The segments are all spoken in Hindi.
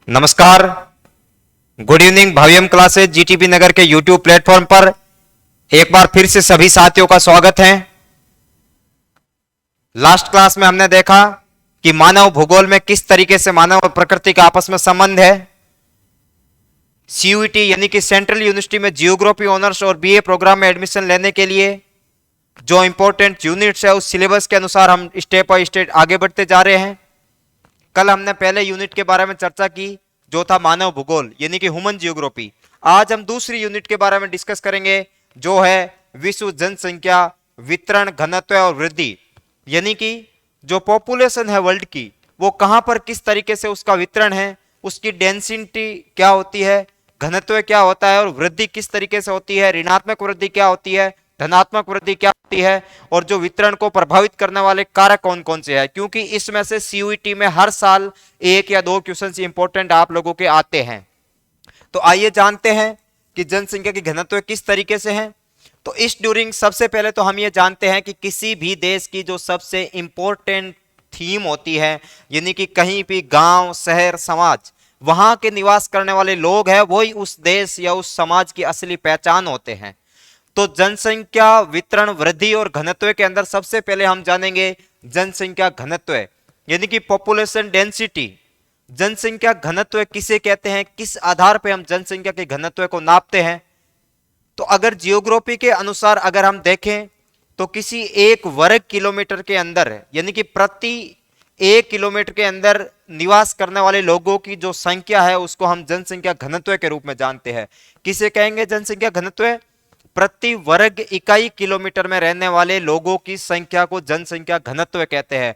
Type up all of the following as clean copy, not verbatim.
नमस्कार, good evening. Bhavyam classes GTB Nagar के यूट्यूब प्लेटफॉर्म पर एक बार फिर से सभी साथियों का स्वागत है। लास्ट क्लास में हमने देखा कि मानव भूगोल में किस तरीके से मानव और प्रकृति का आपस में संबंध है। सीयूईटी यानी कि सेंट्रल यूनिवर्सिटी में जियोग्राफी ऑनर्स और बीए प्रोग्राम में एडमिशन लेने के लिए जो इंपॉर्टेंट यूनिट्स है उस सिलेबस के अनुसार हम स्टेप बाय स्टेप आगे बढ़ते जा रहे हैं। कल हमने पहले यूनिट के बारे में चर्चा की जो था मानव भूगोल यानी कि ह्यूमन जियोग्राफी। आज हम दूसरी यूनिट के बारे में डिस्कस करेंगे जो है विश्व जनसंख्या वितरण घनत्व और वृद्धि, यानी कि जो पॉपुलेशन है वर्ल्ड की वो कहां पर किस तरीके से उसका वितरण है, उसकी डेंसिटी क्या होती है, घनत्व क्या होता है और वृद्धि किस तरीके से होती है, ऋणात्मक वृद्धि क्या होती है, धनात्मक वृद्धि क्या होती है और जो वितरण को प्रभावित करने वाले कारक कौन कौन से हैं, क्योंकि इसमें से सीयूईटी में हर साल एक या दो क्वेश्चन इंपॉर्टेंट आप लोगों के आते हैं। तो आइए जानते हैं कि जनसंख्या की घनत्व किस तरीके से है। तो इस ड्यूरिंग सबसे पहले तो हम ये जानते हैं कि किसी भी देश की जो सबसे इंपॉर्टेंट थीम होती है, यानी कि कहीं भी गांव शहर समाज वहां के निवास करने वाले लोग हैं वही उस देश या उस समाज की असली पहचान होते हैं। तो जनसंख्या वितरण वृद्धि और घनत्व के अंदर सबसे पहले हम जानेंगे जनसंख्या घनत्व यानी कि पॉपुलेशन डेंसिटी। जनसंख्या घनत्व किसे कहते हैं, किस आधार पर हम जनसंख्या के घनत्व को नापते हैं। तो अगर जियोग्राफी के अनुसार अगर हम देखें तो किसी एक वर्ग किलोमीटर के अंदर यानी कि प्रति 1 किलोमीटर के अंदर निवास करने वाले लोगों की जो संख्या है उसको हम जनसंख्या घनत्व के रूप में जानते हैं। किसे कहेंगे जनसंख्या घनत्व? प्रति वर्ग इकाई किलोमीटर में रहने वाले लोगों की संख्या को जनसंख्या घनत्व कहते हैं।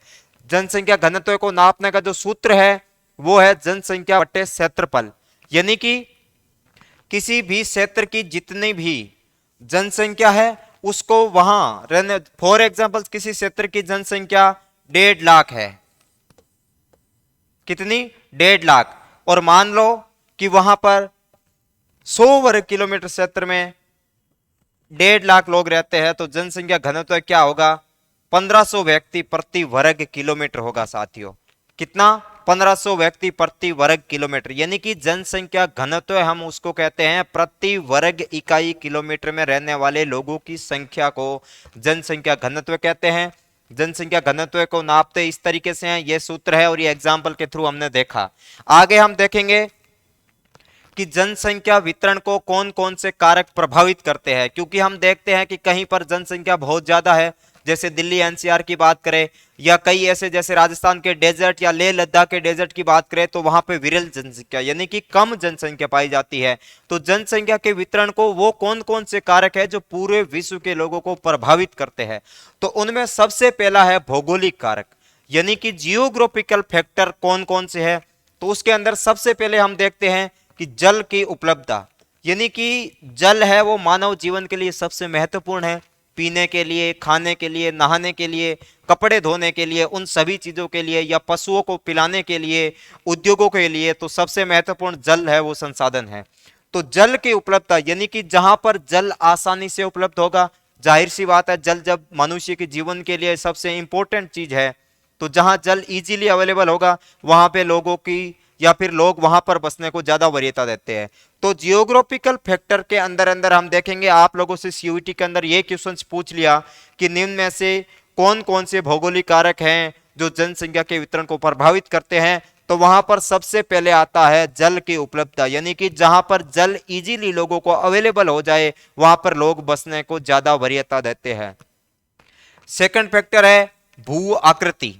जनसंख्या घनत्व को नापने का जो सूत्र है वो है जनसंख्या बटे क्षेत्रफल, यानी कि किसी भी क्षेत्र की जितनी भी जनसंख्या है उसको वहां रहने, फॉर एग्जांपल किसी क्षेत्र की जनसंख्या 1.5 लाख है, कितनी 1.5 लाख, और मान लो कि वहां पर 100 वर्ग किलोमीटर क्षेत्र में 1.5 लाख लोग रहते हैं, तो जनसंख्या घनत्व क्या होगा? 1500 व्यक्ति प्रति वर्ग किलोमीटर होगा साथियों। कितना? 1500 व्यक्ति प्रति वर्ग किलोमीटर, यानी कि जनसंख्या घनत्व हम उसको कहते हैं प्रति वर्ग इकाई किलोमीटर में रहने वाले लोगों की संख्या को जनसंख्या घनत्व कहते हैं। जनसंख्या घनत्व को नापते इस तरीके से हैं, ये सूत्र है और ये एग्जाम्पल के थ्रू हमने देखा। आगे हम देखेंगे कि जनसंख्या वितरण को कौन कौन से कारक प्रभावित करते हैं, क्योंकि हम देखते हैं कि कहीं पर जनसंख्या बहुत ज्यादा है, जैसे दिल्ली एनसीआर की बात करें या कई ऐसे जैसे राजस्थान के डेजर्ट या लेह लद्दाख के डेजर्ट की बात करें तो वहां पे विरल जनसंख्या यानी कि कम जनसंख्या पाई जाती है। तो जनसंख्या के वितरण को वो कौन कौन से कारक है जो पूरे विश्व के लोगों को प्रभावित करते हैं। तो उनमें सबसे पहला है भौगोलिक कारक, यानी कि जियोग्राफिकल फैक्टर कौन कौन से है। तो उसके अंदर सबसे पहले हम देखते हैं कि जल की उपलब्धता, यानी कि जल है वो मानव जीवन के लिए सबसे महत्वपूर्ण है, पीने के लिए, खाने के लिए, नहाने के लिए, कपड़े धोने के लिए, उन सभी चीजों के लिए, या पशुओं को पिलाने के लिए, उद्योगों के लिए, तो सबसे महत्वपूर्ण जल है वो संसाधन है। तो जल की उपलब्धता यानी कि जहां पर जल आसानी से उपलब्ध होगा, जाहिर सी बात है जल जब मनुष्य के जीवन के लिए सबसे इंपॉर्टेंट चीज है, तो जहां जल इजीली अवेलेबल होगा वहां पे लोगों की या फिर लोग वहां पर बसने को ज्यादा वरीयता देते हैं। तो जियोग्राफिकल फैक्टर के अंदर अंदर हम देखेंगे, आप लोगों से सीयूईटी के अंदर ये क्वेश्चन पूछ लिया कि निम्न में से कौन कौन से भौगोलिक कारक हैं जो जनसंख्या के वितरण को प्रभावित करते हैं, तो वहां पर सबसे पहले आता है जल की उपलब्धता, यानी कि जहां पर जल इजीली लोगों को अवेलेबल हो जाए वहां पर लोग बसने को ज्यादा वरीयता देते हैं। सेकंड फैक्टर है भू आकृति,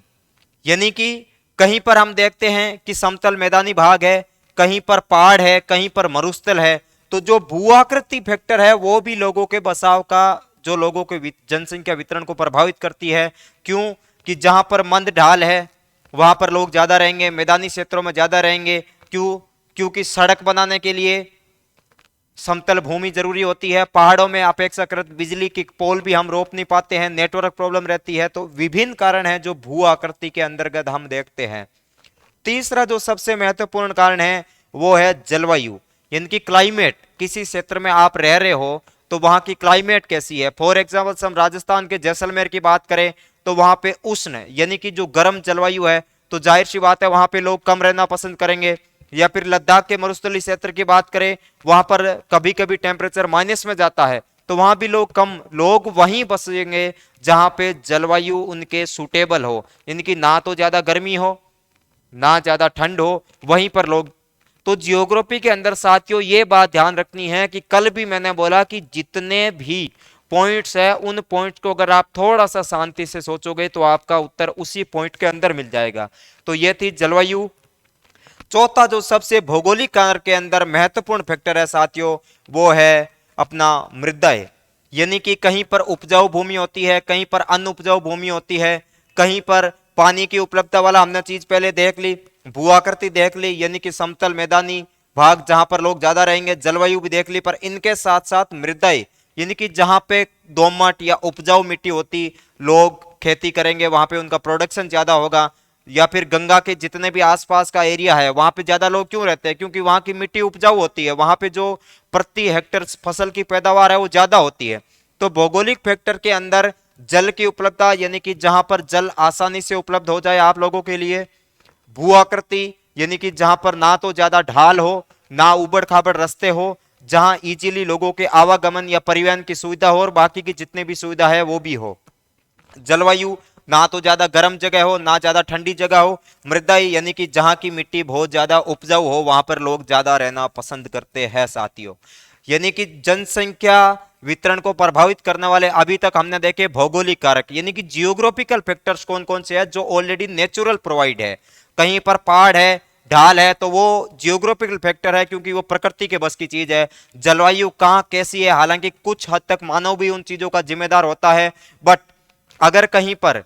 यानी कि कहीं पर हम देखते हैं कि समतल मैदानी भाग है, कहीं पर पहाड़ है, कहीं पर मरुस्थल है, तो जो भू आकृति फैक्टर है वो भी लोगों के बसाव का, जो लोगों के जनसंख्या वितरण को प्रभावित करती है। क्यों? कि जहां पर मंद ढाल है वहां पर लोग ज्यादा रहेंगे, मैदानी क्षेत्रों में ज्यादा रहेंगे। क्यों? क्योंकि सड़क बनाने के लिए समतल भूमि जरूरी होती है, पहाड़ों में अपेक्षाकृत बिजली की पोल भी हम रोप नहीं पाते हैं, नेटवर्क प्रॉब्लम रहती है, तो विभिन्न कारण हैं जो भू आकृति के अंतर्गत हम देखते हैं। तीसरा जो सबसे महत्वपूर्ण कारण है वो है जलवायु, यानी कि क्लाइमेट। किसी क्षेत्र में आप रह रहे हो तो वहां की क्लाइमेट कैसी है। फॉर एग्जाम्पल हम राजस्थान के जैसलमेर की बात करें तो वहां पे उष्ण यानी कि जो गर्म जलवायु है, तो जाहिर सी बात है वहां पे लोग कम रहना पसंद करेंगे। या फिर लद्दाख के मरुस्थलीय क्षेत्र की बात करें, वहां पर कभी कभी टेम्परेचर माइनस में जाता है, तो वहां भी लोग कम लोग वहीं बसेंगे जहां पे जलवायु उनके सूटेबल हो, यानी कि ना तो ज्यादा गर्मी हो ना ज्यादा ठंड हो, वहीं पर लोग। तो जियोग्राफी के अंदर साथियों ये बात ध्यान रखनी है कि कल भी मैंने बोला कि जितने भी पॉइंट्स है उन पॉइंट्स को अगर आप थोड़ा सा शांति से सोचोगे तो आपका उत्तर उसी पॉइंट के अंदर मिल जाएगा। तो ये थी जलवायु। चौथा जो सबसे भौगोलिक कारक के अंदर महत्वपूर्ण फैक्टर है साथियों, वो है अपना मृदा, यानी कि कहीं पर उपजाऊ भूमि होती है, कहीं पर अनउपजाऊ भूमि होती है, कहीं पर पानी की उपलब्धता वाला हमने चीज पहले देख ली, भूआकृति देख ली यानी कि समतल मैदानी भाग जहां पर लोग ज्यादा रहेंगे, जलवायु भी देख ली, पर इनके साथ साथ मृदा यानी कि जहां पे दोमट या उपजाऊ मिट्टी होती, लोग खेती करेंगे वहां पे उनका प्रोडक्शन ज्यादा होगा। या फिर गंगा के जितने भी आसपास का एरिया है वहां पे ज्यादा लोग क्यों रहते हैं, क्योंकि वहां की मिट्टी उपजाऊ होती है, वहां पे जो प्रति हेक्टेयर फसल की पैदावार है वो ज्यादा होती है। तो भौगोलिक फैक्टर के अंदर जल की उपलब्धता यानी कि जहां पर जल आसानी से उपलब्ध हो जाए आप लोगों के लिए, भू आकृति यानी कि जहां पर ना तो ज्यादा ढाल हो ना उबड़ खाबड़ रास्ते हो, जहां इजीली लोगों के आवागमन या परिवहन की सुविधा हो और बाकी की जितनी भी सुविधा है वो भी हो। जलवायु ना तो ज्यादा गर्म जगह हो ना ज्यादा ठंडी जगह हो। मृदा यानी कि जहां की मिट्टी बहुत ज्यादा उपजाऊ हो वहां पर लोग ज्यादा रहना पसंद करते हैं साथियों। यानी कि जनसंख्या वितरण को प्रभावित करने वाले अभी तक हमने देखे भौगोलिक कारक यानी कि जियोग्राफिकल फैक्टर्स कौन कौन से हैं जो ऑलरेडी नेचुरल प्रोवाइड है। कहीं पर पहाड़ है ढाल है तो वो जियोग्राफिकल फैक्टर है क्योंकि वो प्रकृति के बस की चीज है। जलवायु कहां कैसी है, हालांकि कुछ हद तक मानव भी उन चीजों का जिम्मेदार होता है, बट अगर कहीं पर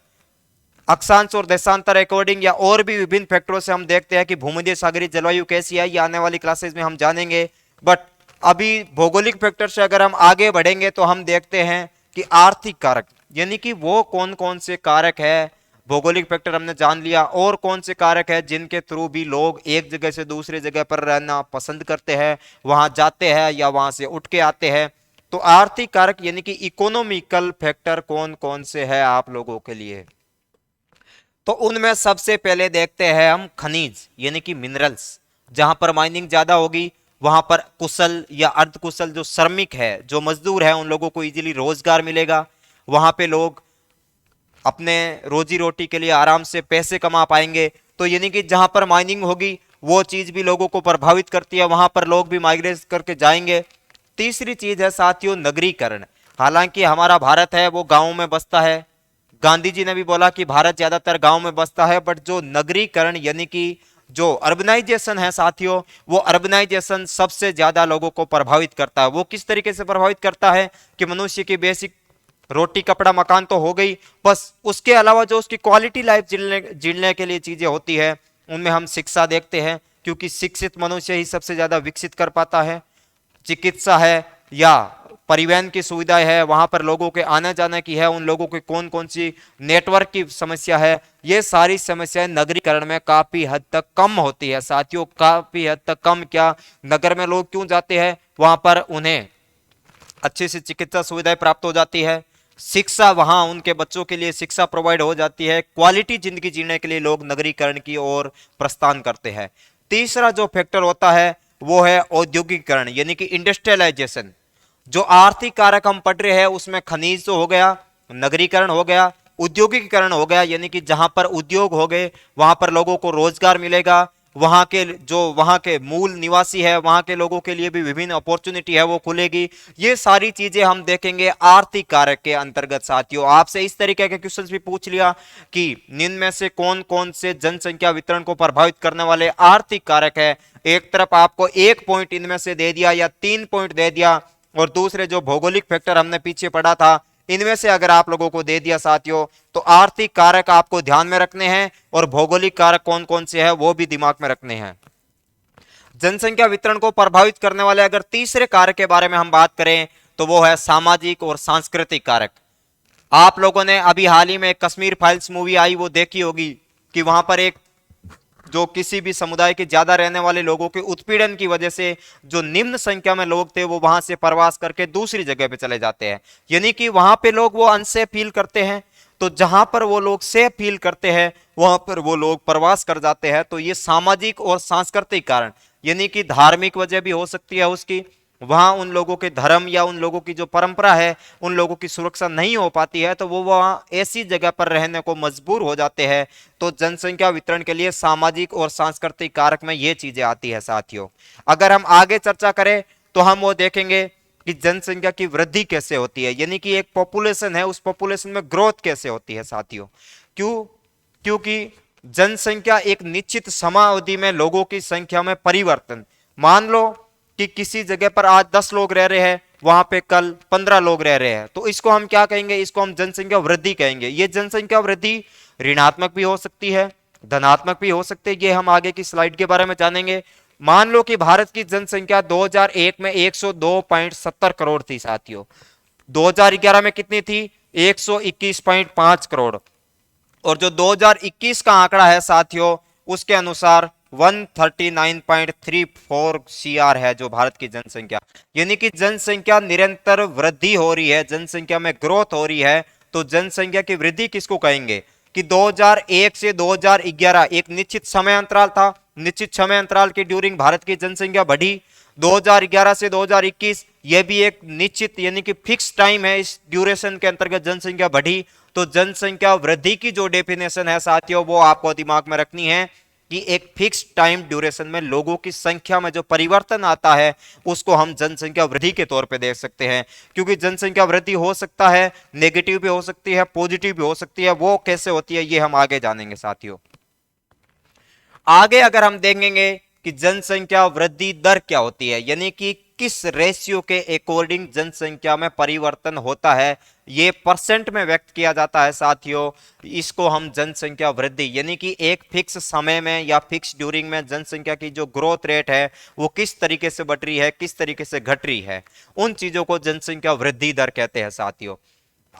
अक्षांश और देशांतर अकॉर्डिंग या और भी विभिन्न फैक्टरों से हम देखते हैं कि भूमध्य सागरीय जलवायु कैसी है, ये आने वाली क्लासेस में हम जानेंगे। बट अभी भौगोलिक फैक्टर से अगर हम आगे बढ़ेंगे तो हम देखते हैं कि आर्थिक कारक यानी कि वो कौन कौन से कारक है, भौगोलिक फैक्टर हमने जान लिया, और कौन से कारक है जिनके थ्रू भी लोग एक जगह से दूसरी जगह पर रहना पसंद करते हैं, वहां जाते हैं या वहां से उठ के आते हैं। तो आर्थिक कारक यानी कि इकोनॉमिकल फैक्टर कौन कौन से है आप लोगों के लिए, तो उनमें सबसे पहले देखते हैं हम खनिज यानी कि मिनरल्स। जहां पर माइनिंग ज्यादा होगी वहां पर कुशल या अर्धकुशल जो श्रमिक है जो मजदूर है उन लोगों को इजीली रोजगार मिलेगा, वहां पे लोग अपने रोजी रोटी के लिए आराम से पैसे कमा पाएंगे। तो यानी कि जहां पर माइनिंग होगी वो चीज भी लोगों को प्रभावित करती है, वहां पर लोग भी माइग्रेट करके जाएंगे। तीसरी चीज है साथियों नगरीकरण। हालांकि हमारा भारत है वो गांव में बसता है, गांधी जी ने भी बोला कि भारत ज्यादातर गांव में बसता है, बट जो नगरीकरण यानी कि जो अर्बनाइजेशन है साथियों, वो अर्बनाइजेशन सबसे ज्यादा लोगों को प्रभावित करता है। वो किस तरीके से प्रभावित करता है कि मनुष्य की बेसिक रोटी कपड़ा मकान तो हो गई, बस उसके अलावा जो उसकी क्वालिटी लाइफ जीने के लिए चीजें होती है उनमें हम शिक्षा देखते हैं, क्योंकि शिक्षित मनुष्य ही सबसे ज्यादा विकसित कर पाता है। चिकित्सा है या परिवहन की सुविधाएं है, वहां पर लोगों के आने जाने की है, उन लोगों की कौन कौन सी नेटवर्क की समस्या है, ये सारी समस्याएं नगरीकरण में काफी हद तक कम होती है साथियों। काफी हद तक कम क्या, नगर में लोग क्यों जाते हैं, वहां पर उन्हें अच्छी सी चिकित्सा सुविधाएं प्राप्त हो जाती है, शिक्षा वहां उनके बच्चों के लिए शिक्षा प्रोवाइड हो जाती है, क्वालिटी जिंदगी जीने के लिए लोग नगरीकरण की ओर प्रस्थान करते हैं। तीसरा जो फैक्टर होता है वो है औद्योगिकरण यानी कि इंडस्ट्रियलाइजेशन। जो आर्थिक कारक हम पढ़ रहे हैं उसमें खनिज तो हो गया, नगरीकरण हो गया, औद्योगिकरण हो गया यानी कि जहां पर उद्योग हो गए वहां पर लोगों को रोजगार मिलेगा, वहां के जो वहां के मूल निवासी है वहां के लोगों के लिए भी विभिन्न अपॉर्चुनिटी है वो खुलेगी। ये सारी चीजें हम देखेंगे आर्थिक कारक के अंतर्गत साथियों। आपसे इस तरीके के क्वेश्चंस भी पूछ लिया कि निम्न में से कौन कौन से जनसंख्या वितरण को प्रभावित करने वाले आर्थिक कारक है, एक तरफ आपको एक पॉइंट इनमें से दे दिया या 3 पॉइंट दे दिया, और दूसरे जो भौगोलिक फैक्टर हमने पीछे पढ़ा था इनमें से अगर आप लोगों को दे दिया साथियों, तो आर्थिक कारक आपको ध्यान में रखने हैं और भौगोलिक कारक कौन कौन से हैं वो भी दिमाग में रखने हैं। जनसंख्या वितरण को प्रभावित करने वाले अगर तीसरे कारक के बारे में हम बात करें तो वो है सामाजिक और सांस्कृतिक कारक। आप लोगों ने अभी हाल ही में कश्मीर फाइल्स मूवी आई वो देखी होगी कि वहां पर एक जो किसी भी समुदाय के ज्यादा रहने वाले लोगों के उत्पीड़न की वजह से जो निम्न संख्या में लोग थे वो वहां से प्रवास करके दूसरी जगह पे चले जाते हैं, यानी कि वहां पे लोग वो अनसेफ फील करते हैं। तो जहां पर वो लोग सेफ फील करते हैं वहां पर वो लोग प्रवास कर जाते हैं। तो ये सामाजिक और सांस्कृतिक कारण, यानी कि धार्मिक वजह भी हो सकती है उसकी, वहां उन लोगों के धर्म या उन लोगों की जो परंपरा है उन लोगों की सुरक्षा नहीं हो पाती है, तो वो वहां ऐसी जगह पर रहने को मजबूर हो जाते हैं। तो जनसंख्या वितरण के लिए सामाजिक और सांस्कृतिक कारक में ये चीजें आती है साथियों। अगर हम आगे चर्चा करें तो हम वो देखेंगे कि जनसंख्या की वृद्धि कैसे होती है, यानी कि एक पॉपुलेशन है उस पॉपुलेशन में ग्रोथ कैसे होती है साथियों। क्यों? क्योंकि जनसंख्या एक निश्चित समयावधि में लोगों की संख्या में परिवर्तन, मान लो कि किसी जगह पर आज 10 लोग रह रहे हैं, वहां पे कल 15 लोग रह रहे हैं, तो इसको हम क्या कहेंगे? इसको हम जनसंख्या वृद्धि कहेंगे। ये जनसंख्या वृद्धि ऋणात्मक भी हो सकती है, धनात्मक भी हो सकती है, ये हम आगे की स्लाइड के बारे में जानेंगे। मान लो कि भारत की जनसंख्या 2001 में 102.70 करोड़ थी साथियों, 2011 में कितनी थी? 121.5 करोड़, और जो 2021 का आंकड़ा है साथियों उसके अनुसार 139.34 सीआर है जो भारत की जनसंख्या, यानी कि जनसंख्या निरंतर वृद्धि हो रही है, जनसंख्या में ग्रोथ हो रही है। तो जनसंख्या की वृद्धि किसको कहेंगे? कि 2001 से 2011 एक निश्चित समय अंतराल था, निश्चित समय अंतराल के ड्यूरिंग भारत की जनसंख्या बढ़ी। 2011 से 2021 यह भी एक निश्चित यानी कि फिक्स टाइम है, इस ड्यूरेशन के अंतर्गत जनसंख्या बढ़ी। तो जनसंख्या वृद्धि की जो डेफिनेशन है साथियों वो आपको दिमाग में रखनी है कि एक फिक्स टाइम ड्यूरेशन में लोगों की संख्या में जो परिवर्तन आता है उसको हम जनसंख्या वृद्धि के तौर पे देख सकते हैं। क्योंकि जनसंख्या वृद्धि हो सकता है नेगेटिव भी हो सकती है, पॉजिटिव भी हो सकती है, वो कैसे होती है ये हम आगे जानेंगे साथियों। आगे अगर हम देखेंगे कि जनसंख्या वृद्धि दर क्या होती है, यानी कि किस रेशियो के अकॉर्डिंग जनसंख्या में परिवर्तन होता है, ये परसेंट में व्यक्त किया जाता है साथियों। इसको हम जनसंख्या वृद्धि यानी कि एक फिक्स समय में या फिक्स ड्यूरिंग में जनसंख्या की जो ग्रोथ रेट है वो किस तरीके से बढ़ रही है, किस तरीके से घट रही है, उन चीजों को जनसंख्या वृद्धि दर कहते हैं साथियों।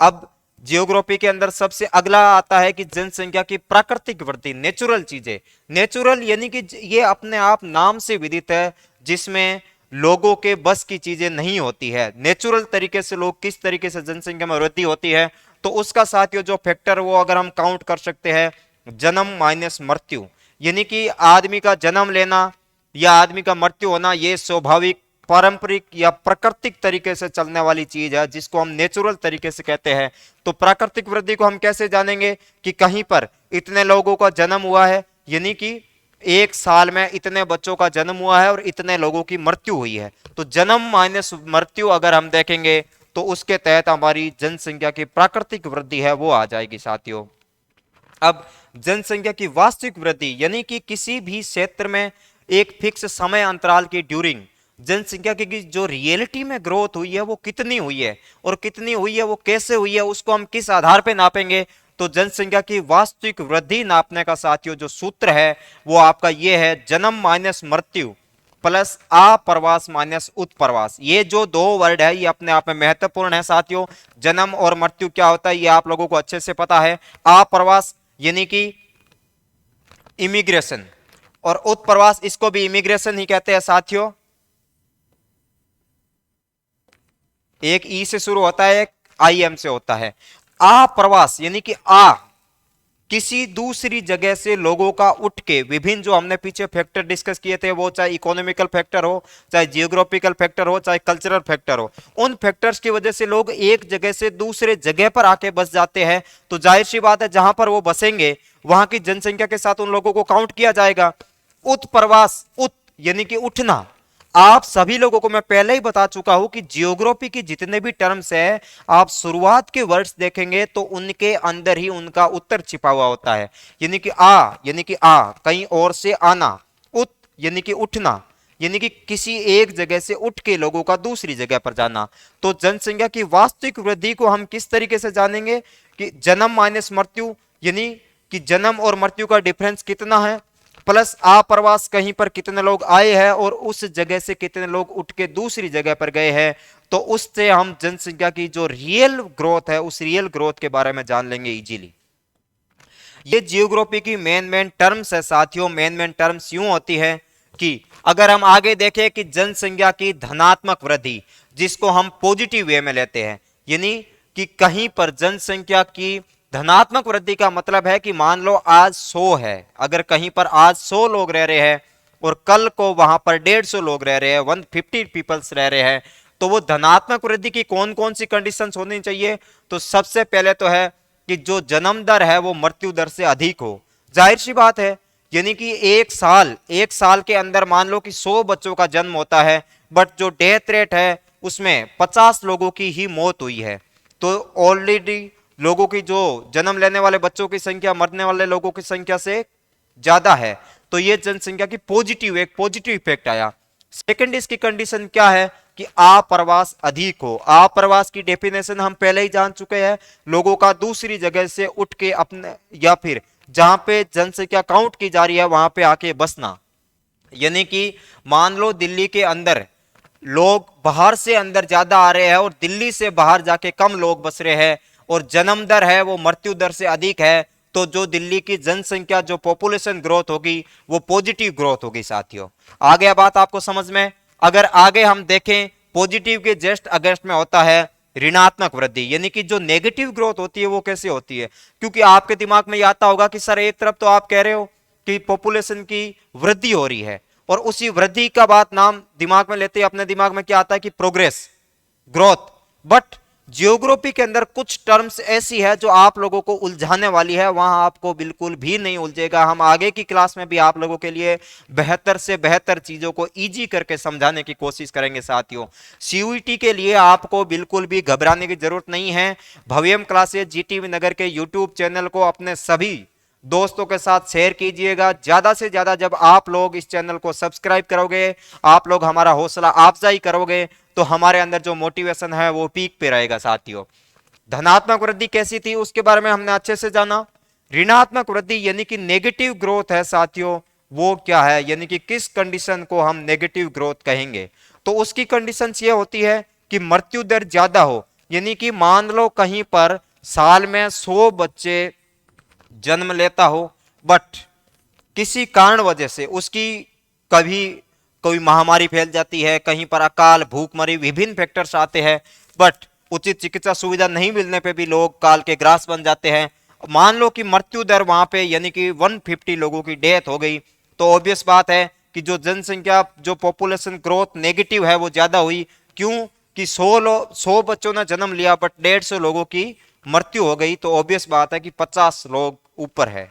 अब जियोग्राफी के अंदर सबसे अगला आता है कि जनसंख्या की प्राकृतिक वृद्धि, नेचुरल चीजें। नेचुरल यानी कि ये अपने आप नाम से विदित है, जिसमें लोगों के बस की चीजें नहीं होती है। नेचुरल तरीके से लोग किस तरीके से जनसंख्या में वृद्धि होती है, तो उसका साथियों जो फैक्टर वो अगर हम काउंट कर सकते हैं, जन्म माइनस मृत्यु, यानी कि आदमी का जन्म लेना या आदमी का मृत्यु होना, ये स्वाभाविक पारंपरिक या प्राकृतिक तरीके से चलने वाली चीज है जिसको हम नेचुरल तरीके से कहते हैं। तो प्राकृतिक वृद्धि को हम कैसे जानेंगे? कि कहीं पर इतने लोगों का जन्म हुआ है, यानी कि एक साल में इतने बच्चों का जन्म हुआ है और इतने लोगों की मृत्यु हुई है, तो जन्म माइनस मृत्यु अगर हम देखेंगे तो उसके तहत हमारी जनसंख्या की प्राकृतिक वृद्धि है वो आ जाएगी साथियों। अब जनसंख्या की वास्तविक वृद्धि यानी कि किसी भी क्षेत्र में एक फिक्स समय अंतराल की ड्यूरिंग जनसंख्या की जो रियलिटी में ग्रोथ हुई है वो कितनी हुई है, और कितनी हुई है वो कैसे हुई है, उसको हम किस आधार पे नापेंगे? तो जनसंख्या की वास्तविक वृद्धि नापने का साथियों जो सूत्र है वो आपका ये है, जन्म माइनस मृत्यु प्लस आप्रवास माइनस उत्प्रवास। ये जो दो वर्ड है ये अपने आप में महत्वपूर्ण है साथियों। जन्म और मृत्यु क्या होता है ये आप लोगों को अच्छे से पता है। आप्रवास यानी कि इमिग्रेशन, और उत्प्रवास इसको भी इमिग्रेशन ही कहते हैं साथियों। एक ई से शुरू होता है, एक आई एम से होता है। आप्रवास यानी कि किसी दूसरी जगह से लोगों का उठ के, विभिन्न जो हमने पीछे फैक्टर डिस्कस किए थे वो चाहे इकोनॉमिकल फैक्टर हो, चाहे जियोग्राफिकल फैक्टर हो, चाहे कल्चरल फैक्टर हो, उन फैक्टर्स की वजह से लोग एक जगह से दूसरे जगह पर आके बस जाते हैं। तो जाहिर सी बात है जहां पर वो बसेंगे वहां की जनसंख्या के साथ उन लोगों को काउंट किया जाएगा। उत्प्रवास, यानी कि उठना। आप सभी लोगों को मैं पहले ही बता चुका हूं कि जियोग्राफी की जितने भी टर्म्स है आप शुरुआत के वर्ड्स देखेंगे तो उनके अंदर ही उनका उत्तर छिपा हुआ होता है। यानी कि कहीं और से आना, उत यानी कि उठना, यानी कि किसी एक जगह से उठ के लोगों का दूसरी जगह पर जाना। तो जनसंख्या की वास्तविक वृद्धि को हम किस तरीके से जानेंगे? कि जन्म माइनस मृत्यु, यानी कि जन्म और मृत्यु का डिफरेंस कितना है, प्लस आप्रवास कहीं पर कितने लोग आए हैं और उस जगह से कितने लोग उठ के दूसरी जगह पर गए हैं। तो उससे हम जनसंख्या की जो रियल ग्रोथ है उस रियल ग्रोथ के बारे में जान लेंगे इजीली। ये जियोग्राफी की मेन टर्म्स है साथियों। मेन टर्म्स यूं होती है कि अगर हम आगे देखें कि जनसंख्या की धनात्मक वृद्धि, जिसको हम पॉजिटिव वे में लेते हैं, यानी कि कहीं पर जनसंख्या की धनात्मक वृद्धि का मतलब है कि मान लो आज 100 है, अगर कहीं पर आज 100 लोग रह रहे हैं और कल को वहां पर 150 लोग रह रहे हैं, 150 पीपल्स रह रहे हैं, तो वो धनात्मक वृद्धि की कौन कौन सी कंडीशंस होनी चाहिए? तो सबसे पहले तो है कि जो जन्म दर है वो मृत्यु दर से अधिक हो। जाहिर सी बात है, यानी कि एक साल के अंदर मान लो कि 100 बच्चों का जन्म होता है, बट जो डेथ रेट है उसमें 50 लोगों की ही मौत हुई है, तो ऑलरेडी लोगों की जो जन्म लेने वाले बच्चों की संख्या मरने वाले लोगों की संख्या से ज्यादा है, तो ये जनसंख्या की एक पॉजिटिव इफेक्ट आया। सेकंड इसकी कंडीशन क्या है कि आप्रवास अधिक हो। आप्रवास की डेफिनेशन हम पहले ही जान चुके हैं, लोगों का दूसरी जगह से उठ के अपने या फिर जहां पे जनसंख्या काउंट की जा रही है वहां पे आके बसना। यानी कि मान लो दिल्ली के अंदर लोग बाहर से अंदर ज्यादा आ रहे हैं और दिल्ली से बाहर जाके कम लोग बस रहे हैं, और जन्म दर है वो मृत्यु दर से अधिक है, तो जो दिल्ली की जनसंख्या जो पॉपुलेशन ग्रोथ होगी वो पॉजिटिव ग्रोथ होगी। साथियों, आ गया बात आपको समझ में? अगर आगे हम देखें, पॉजिटिव के जस्ट अगेंस्ट में होता है ऋणात्मक वृद्धि, यानी कि जो नेगेटिव ग्रोथ होती है वो कैसे होती है? क्योंकि आपके दिमाग में आता होगा कि सर एक तरफ तो आप कह रहे हो कि पॉपुलेशन की वृद्धि हो रही है, और उसी वृद्धि का बात नाम दिमाग में लेते ही अपने दिमाग में क्या आता है कि प्रोग्रेस, ग्रोथ। बट जियोग्राफी के अंदर कुछ टर्म्स ऐसी है जो आप लोगों को उलझाने वाली है, वहां आपको बिल्कुल भी नहीं उलझेगा। हम आगे की क्लास में भी आप लोगों के लिए बेहतर से बेहतर चीजों को इजी करके समझाने की कोशिश करेंगे। साथियों, सीयूईटी के लिए आपको बिल्कुल भी घबराने की जरूरत नहीं है। भव्यम क्लासेस जीटीवी नगर के यूट्यूब चैनल को अपने सभी दोस्तों के साथ शेयर कीजिएगा। ज्यादा से ज्यादा जब आप लोग इस चैनल को सब्सक्राइब करोगे, आप लोग हमारा हौसला अफजाई करोगे, तो हमारे अंदर जो मोटिवेशन है वो पीक पे रहेगा। साथियों, धनात्मक वृद्धि कैसी थी उसके बारे में हमने अच्छे से जाना। ऋणात्मक वृद्धि यानी कि नेगेटिव ग्रोथ है साथियों, वो क्या है, यानी कि किस कंडीशन को हम नेगेटिव ग्रोथ कहेंगे? तो उसकी कंडीशन ये होती है कि मृत्यु दर ज्यादा हो, यानी कि मान लो कहीं पर साल में 100 बच्चे जन्म लेता हो, बट किसी कारण वजह से उसकी कभी कोई महामारी फैल जाती है, कहीं पर अकाल भूखमरी विभिन्न फैक्टर्स आते हैं, बट उचित चिकित्सा सुविधा नहीं मिलने पे भी लोग काल के ग्रास बन जाते हैं। मान लो कि मृत्यु दर वहां पे यानी कि 150 लोगों की डेथ हो गई, तो ऑब्वियस बात है कि जो जनसंख्या जो पॉपुलेशन ग्रोथ नेगेटिव है वो ज्यादा हुई। क्यों? कि 100 बच्चों ने जन्म लिया बट 150 लोगों की मृत्यु हो गई, तो ऑब्वियस बात है कि 50 लोग ऊपर है।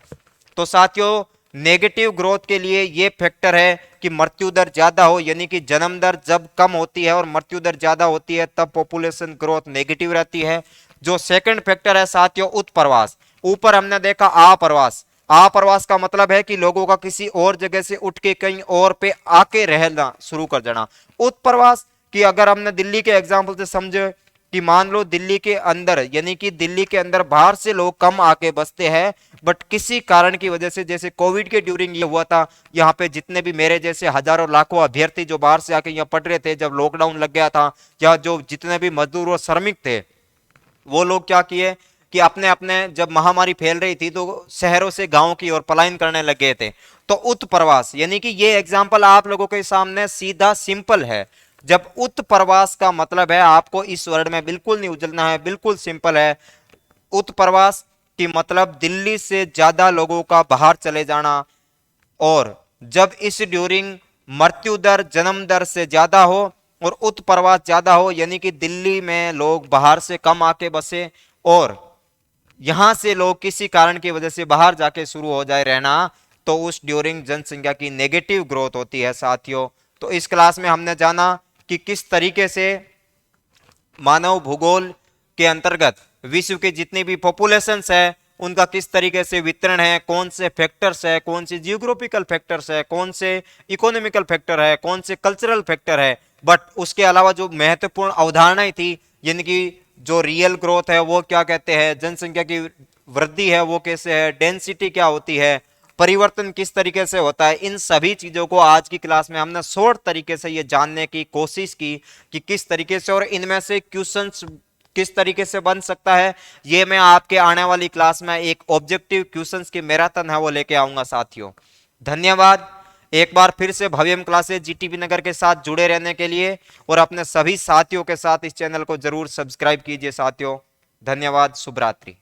तो साथियों, नेगेटिव ग्रोथ के लिए ये फैक्टर है कि मृत्यु दर ज्यादा हो, यानी कि जन्म दर जब कम होती है और मृत्यु दर ज्यादा होती है तब पॉपुलेशन ग्रोथ नेगेटिव रहती है। जो सेकंड फैक्टर है साथियों, उत्प्रवास। ऊपर हमने देखा आप्रवास। आप्रवास का मतलब है कि लोगों का किसी और जगह से उठ के कहीं और पे आके रहना शुरू कर देना। उत्प्रवास कि अगर हमने दिल्ली के एग्जाम्पल से समझे कि मान लो दिल्ली के अंदर यानी कि दिल्ली के अंदर बाहर से लोग कम आके बसते हैं, बट किसी कारण की वजह से, जैसे कोविड के ड्यूरिंग ये हुआ था, यहाँ पे जितने भी मेरे जैसे हजारों लाखों अभ्यर्थी जो बाहर से आके यहाँ पढ़ रहे थे जब लॉकडाउन लग गया था, या जो जितने भी मजदूर और श्रमिक थे, वो लोग क्या किए कि अपने अपने जब महामारी फैल रही थी तो शहरों से गांव की ओर पलायन करने लग गए थे। तो उत्प्रवास यानी कि ये एग्जाम्पल आप लोगों के सामने सीधा सिंपल है। जब उत्प्रवास का मतलब है, आपको इस वर्ड में बिल्कुल नहीं उलझना है, बिल्कुल सिंपल है। उत्प्रवास की मतलब दिल्ली से ज्यादा लोगों का बाहर चले जाना, और जब इस ड्यूरिंग मृत्यु दर जन्म दर से ज्यादा हो और उत्प्रवास ज्यादा हो, यानी कि दिल्ली में लोग बाहर से कम आके बसे और यहां से लोग किसी कारण की वजह से बाहर जाके शुरू हो जाए रहना, तो उस ड्यूरिंग जनसंख्या की नेगेटिव ग्रोथ होती है। साथियों, तो इस क्लास में हमने जाना कि किस तरीके से मानव भूगोल के अंतर्गत विश्व के जितनी भी पॉपुलेशंस है उनका किस तरीके से वितरण है, कौन से फैक्टर्स है, कौन से जियोग्राफिकल फैक्टर्स है, कौन से इकोनॉमिकल फैक्टर है, कौन से कल्चरल फैक्टर है। बट उसके अलावा जो महत्वपूर्ण अवधारणाएं थी, यानी कि जो रियल ग्रोथ है वो क्या कहते हैं, जनसंख्या की वृद्धि है वो कैसे है, डेंसिटी क्या होती है, परिवर्तन किस तरीके से होता है, इन सभी चीजों को आज की क्लास में हमने शॉर्ट तरीके से ये जानने की कोशिश की कि किस तरीके से, और इनमें से क्वेश्चंस किस तरीके से बन सकता है। ये मैं आपके आने वाली क्लास में एक ऑब्जेक्टिव क्वेश्चंस की मैराथन है वो लेके आऊंगा। साथियों, धन्यवाद एक बार फिर से भव्यम क्लासेस जीटीवी नगर के साथ जुड़े रहने के लिए, और अपने सभी साथियों के साथ इस चैनल को जरूर सब्सक्राइब कीजिए। साथियों, धन्यवाद, शुभ रात्रि।